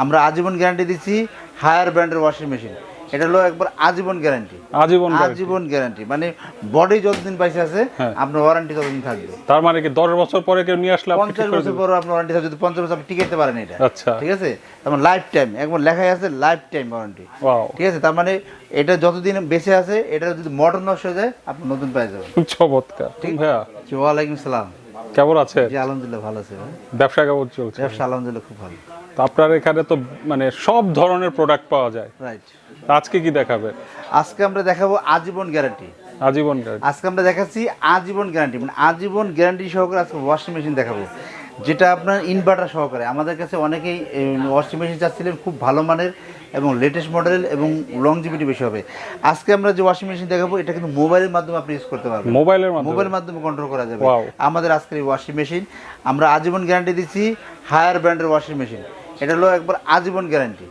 আমরা আজীবন গ্যারান্টি দিচ্ছি হায়ার ব্র্যান্ডের ওয়াশিং মেশিন। এটা হলো একবার আজীবন গ্যারান্টি। আজীবন গ্যারান্টি মানে বডি যতদিন পাইছে আছে আপনার ওয়ারেন্টি ততদিন থাকবে। তার মানে কি 10 বছর পরে কেউ নিয়ে আসলে 50 বছর পরে আপনার ওয়ারেন্টি থাকবে, যদি 50 বছর আপনি টিকাইতে পারেন এটা। আচ্ছা, ঠিক আছে। তারপর লাইফ টাইম একবার লেখাই আছে লাইফ টাইম ওয়ারেন্টি। ঠিক আছে, তার মানে এটা যতদিন বেঁচে আছে, এটা যদি মোটর নষ্ট হয়ে যায় আপনি নতুন পেয়ে যাবেন। চমৎকার। ঠিক ভাইয়া, ওয়ালাইকুম সালাম, কেমন আছে? জি আলহামদুলিল্লাহ ভালো আছে ভাই। ব্যবসা কেমন চলছে? ব্যবসা আলহামদুলিল্লাহ খুব ভালো। তো আপনার এখানে তো মানে সব ধরনের প্রোডাক্ট পাওয়া যায়, রাইট। আজকে কি দেখাবে? আজকে আমরা দেখাবো আজীবন গ্যারান্টি। আজীবন গ্যারান্টি। আজকে আমরা দেখাচ্ছি আজীবন গ্যারান্টি, মানে আজীবন গ্যারান্টি সহকারে আজকে ওয়াশিং মেশিন দেখাবো, যেটা আপনার ইনভার্টার সহকারে। আমাদের কাছে অনেকেই ওয়াশিং মেশিন চাচ্ছিলেন খুব ভালো মানের এবং লেটেস্ট মডেল এবং লংজিভিটি বেশি হবে। আজকে আমরা যে ওয়াশিং মেশিন দেখাবো এটা কিন্তু মোবাইলের মাধ্যমে আপনি ইউজ করতে পারবেন। মোবাইলের মাধ্যমে কন্ট্রোল করা যাবে আমাদের আজকের এই ওয়াশিং মেশিন। আমরা আজীবন গ্যারান্টি দিচ্ছি হায়ার ব্র্যান্ডের ওয়াশিং মেশিন। এটা হলো একবার আজীবন গ্যারান্টি।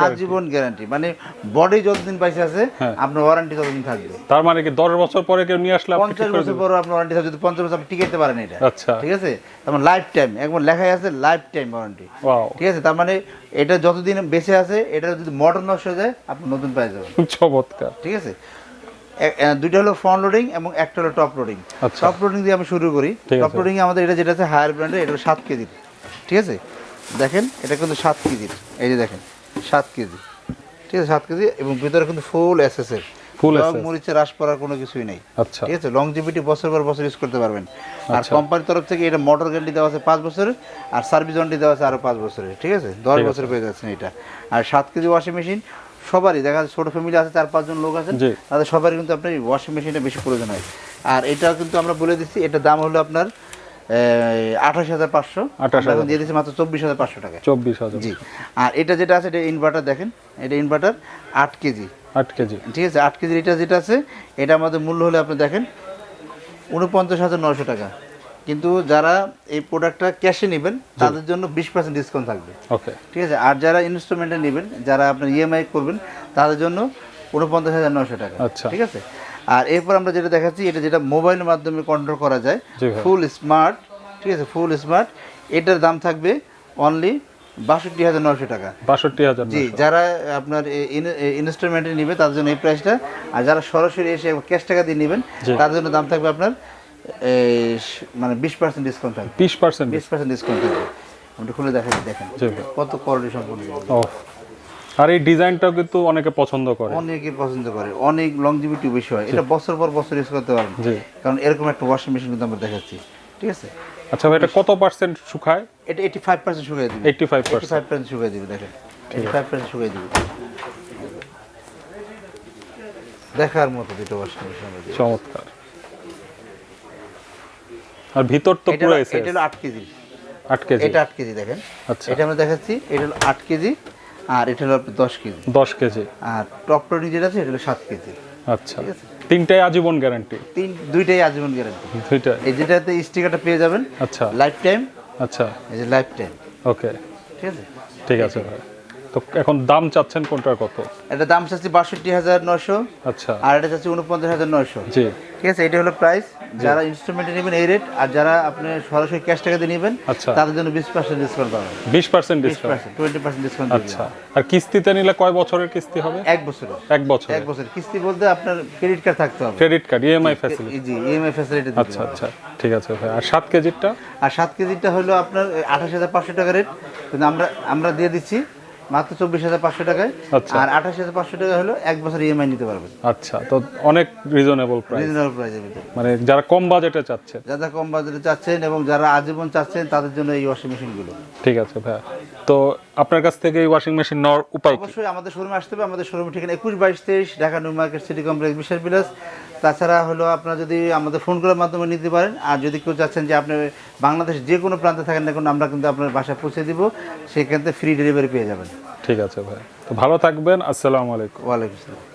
আজীবন গ্যারান্টি মানে বডি যতদিন পাইছে আছে আপনার ওয়ারেন্টি ততদিন থাকবে। তার মানে কি 10 বছর পরে কেউ নিয়ে আসলে 50 বছর পরে আপনার ওয়ারেন্টি থাকবে, যদি 50 বছর আপনি টিকাইতে পারেন এটা। আচ্ছা, ঠিক আছে। তারপর লাইফ টাইম একবার লেখাই আছে লাইফ টাইম ওয়ারেন্টি। ঠিক আছে, তার মানে এটা যতদিন বেঁচে আছে, এটা যদি মোটর নষ্ট হয়ে যায় আপনি নতুন পেয়ে যাবেন। চমৎকার। ঠিক আছে, দুইটা হলো ফ্রন্ট লোডিং এবং একটা হলো টপ লোডিং। টপ লোডিং দিয়ে আমি শুরু করি। টপ লোডিং আমাদের এটা যেটা আছে হায়ার ব্র্যান্ডের, এটা হলো 7 কেজি। ঠিক আছে, দেখেন এটা কিন্তু 7 কেজির, এই যে দেখেন 7 কেজি। ঠিক আছে, 7 কেজি এবং ভিতরে কিন্তু ফুল এসএসএর, ফুল মরিচের রাশ পড়ার কোনো কিছুই নেই। আচ্ছা, ঠিক আছে। লংজিভিটি বছর পর বছর ইউজ করতে পারবেন। আর কোম্পানির তরফ থেকে এটা মোটর গ্যারান্টি দেওয়া আছে 5 বছরের, আর সার্ভিস ওয়ারেন্টি দেওয়া আছে আরো 5 বছরের। ঠিক আছে, 10 বছর পেয়ে যাচ্ছেন এটা। আর 7 কেজি ওয়াশিং মেশিন সবারই দেখা যাচ্ছে, ছোট ফ্যামিলি আছে 4-5 জন লোক আছে, তাদের সবারই কিন্তু আপনার ওয়াশিং মেশিনটা বেশি প্রয়োজন হয়। আর এটা কিন্তু আমরা বলে দিচ্ছি, এটার দাম হলো আপনার 28,500, এখন দিয়ে দিচ্ছি মাত্র 24,500 টাকা। 24,000, জি। আর এটা যেটা আছে এটা ইনভার্টার, দেখেন এটা ইনভার্টার 8 কেজি। 8 কেজি, ঠিক আছে। 8 কেজি এটা যেটা আছে, এটা আমাদের মূল্য হলে আপনি দেখেন 49,900 টাকা। কিন্তু যারা এই প্রোডাক্টটা ক্যাশে নেবেন তাদের জন্য 20% ডিসকাউন্ট থাকবে। ওকে, ঠিক আছে। আর যারা ইনস্টলমেন্টে নেবেন, যারা আপনার ইএমআই করবেন, তাদের জন্য 49,900 টাকা। ঠিক আছে। আর এরপর আমরা যেটা দেখাচ্ছি, এটা যেটা মোবাইলের মাধ্যমে কন্ট্রোল করা যায়, ফুল স্মার্ট। ঠিক আছে, ফুল স্মার্ট। এটার দাম থাকবে অনলি 62,900 টাকা। 62,000, জি। যারা আপনার ইনস্টলমেন্টে নেবে তাদের জন্য এই প্রাইসটা, আর যারা সরাসরি এসে ক্যাশ টাকা দিয়ে নেবেন তাদের জন্য দাম থাকবে আপনার মানে 20% ডিসকাউন্ট থাকবে। 20% ডিসকাউন্ট থাকবে। আমরা খুলে দেখেন কত কোয়ালিটি সম্পূর্ণ। আর এই ডিজাইনটাও কিন্তু অনেকে পছন্দ করে, অনেক লংজিভিটি বেশি হয়। এটা বছর পর বছর ইউজ করতে পারবেন, কারণ এরকম একটা ওয়াশিং মেশিন কিন্তু আমরা দেখাচ্ছি। ঠিক আছে। আচ্ছা ভাই, এটা কত পার্সেন্ট শুকায়? এটা 85% শুকিয়ে দিবে। 85% শুকিয়ে দিবে, দেখেন 85% শুকিয়ে দিবে। দেখার মতো দুটো ওয়াশিং মেশিন আমাদের। চমৎকার। আর ভিতর তো পুরো এসে, এটা হলো 8 কেজি। 8 কেজি, এটা 8 কেজি দেখেন। আচ্ছা, এটা আমরা দেখাচ্ছি, এটা হলো 8 কেজি, আর এটা হলো 10 কেজি। 10 কেজি। আর টপ লোডিং যেটা আছে এটা হলো 7 কেজি। আচ্ছা, তিনটাই আজীবন গ্যারান্টি? দুইটাই আজীবন গ্যারান্টি। দুইটা। এই যেটাতে স্টিকারটা পেয়ে যাবেন। আচ্ছা, লাইফ টাইম। আচ্ছা, এই যে লাইফ টাইম। ওকে, ঠিক আছে। ঠিক আছে ভাই। তো এখন দাম চাচ্ছেন কোনটার কত? এটা দাম চাচ্ছি 62,900। আচ্ছা, আর এটা চাচ্ছি 49,900। জি, ঠিক আছে। এটা হলো প্রাইস। যারা ইনস্টলমেন্টে নেবেন এই রেট, আর যারা আপনি সরাসরি ক্যাশ টাকা দিয়ে নেবেন তাদের জন্য 20% ডিসকাউন্ট পাবেন। 20% ডিসকাউন্ট, 20% ডিসকাউন্ট। আচ্ছা, আর কিস্তিতে নিলে কয় বছরের কিস্তি হবে? 1 বছরের। 1 বছর। 1 বছর কিস্তি বলতে আপনার ক্রেডিট কার্ড থাকতে হবে। Credit card, EMI facility. জি, ইএমআই ফ্যাসিলিটি। আচ্ছা আচ্ছা, ঠিক আছে ভাই। আর 7 কেজিটা? আর 7 কেজিটা হলো আপনার 28,500 টাকা রেট, কিন্তু আমরা দিয়ে দিচ্ছি মাত্র 24,500 টাকায়। আর 28,500 টাকা হলো 1 বছর ইএমআই নিতে পারবেন। আচ্ছা, তো অনেক রিজনেবল প্রাইসের ভিতরে, মানে যারা কম বাজেটে চাচ্ছেন, এবং যারা আজীবন চাচ্ছেন তাদের জন্য এই ওয়াশিং মেশিনগুলো। ঠিক আছে ভাই। তো আপনার কাছ থেকে এই ওয়াশিং মেশিন নেওয়ার উপায়? অবশ্যই আমাদের শোরুমে আসতে হবে। আমাদের শোরুমের ঠিকানা 21-22-23 Dhaka new market city complex Bishal Bilash. তাছাড়া হলো আপনারা যদি আমাদের ফোন করার মাধ্যমে নিতে পারেন, আর যদি কেউ চাচ্ছেন যে আপনি বাংলাদেশের যে কোনো প্রান্তে থাকেন না কেন, আমরা কিন্তু আপনার বাসায় পৌঁছে দিব, সেখান থেকে ফ্রি ডেলিভারি পেয়ে যাবেন। ঠিক আছে ভাই, তো ভালো থাকবেন। আসসালামু আলাইকুম। ওয়ালাইকুম আসসালাম।